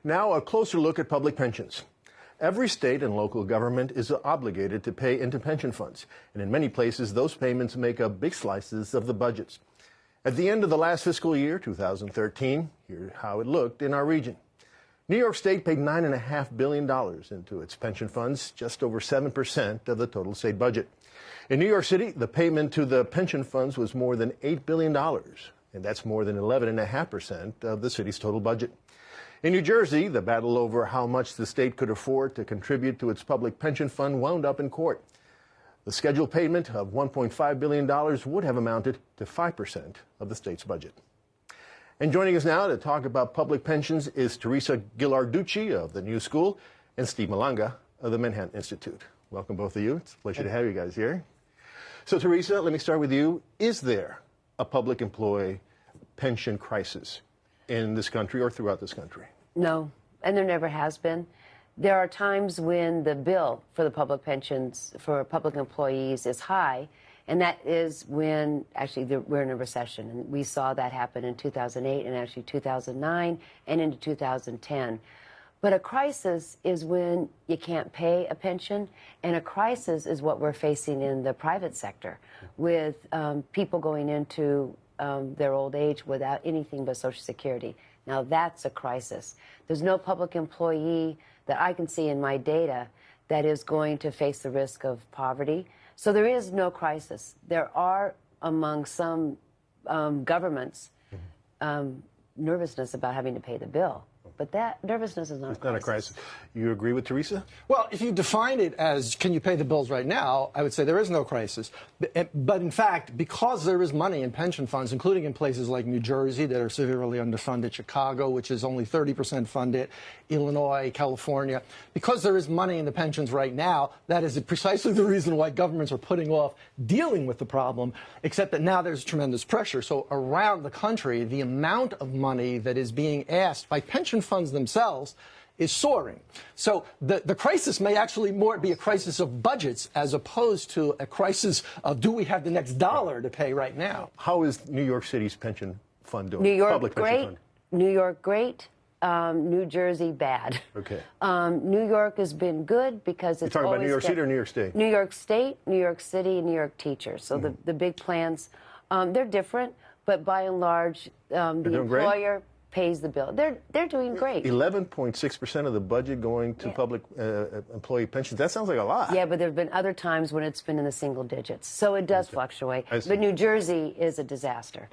Now, a closer look at public pensions. Every state and local government is obligated to pay into pension funds, and in many places, those payments make up big slices of the budgets. At the end of the last fiscal year, 2013, here's how it looked in our region. New York State paid $9.5 billion into its pension funds, just over 7% of the total state budget. In New York City, the payment to the pension funds was more than $8 billion, and that's more than 11.5% of the city's total budget. In New Jersey, the battle over how much the state could afford to contribute to its public pension fund wound up in court. The scheduled payment of $1.5 billion would have amounted to 5% of the state's budget. And joining us now to talk about public pensions is Teresa Ghilarducci of the New School and Steve Malanga of the Manhattan Institute. Welcome, both of you. It's a pleasure to have you guys here. So, Teresa, let me start with you. Is there a public employee pension crisis in this country or throughout this country? No, and there never has been. There are times when the bill for the public pensions for public employees is high, and that is when actually we're in a recession. And we saw that happen in 2008 and actually 2009 and into 2010. But a crisis is when you can't pay a pension, and a crisis is what we're facing in the private sector with people going into their old age without anything but Social Security. Now that's a crisis. There's no public employee that I can see in my data that is going to face the risk of poverty. So there is no crisis. There are, among some governments, nervousness about having to pay the bill. But that nervousness is not a crisis. It's not a crisis. You agree with Teresa? Well, if you define it as can you pay the bills right now, I would say there is no crisis. But in fact, because there is money in pension funds, including in places like New Jersey that are severely underfunded, Chicago, which is only 30% funded, Illinois, California, because there is money in the pensions right now, that is precisely the reason why governments are putting off dealing with the problem, except that now there's tremendous pressure. So around the country, the amount of money that is being asked by pension funds themselves is soaring. So the crisis may actually more be a crisis of budgets as opposed to a crisis of do we have the next dollar to pay right now. How is New York City's pension fund doing? New York, Public great. Pension fund. New York, great. New Jersey, bad. Okay. New York has been good because it's You're talking about New York City or New York State? New York State, New York City, and New York teachers. So the big plans, they're different, but by and large, the employer pays the bill. They're doing great. 11.6% of the budget going to public employee pensions. That sounds like a lot. Yeah, but there have been other times when it's been in the single digits. So it does fluctuate. But New Jersey is a disaster.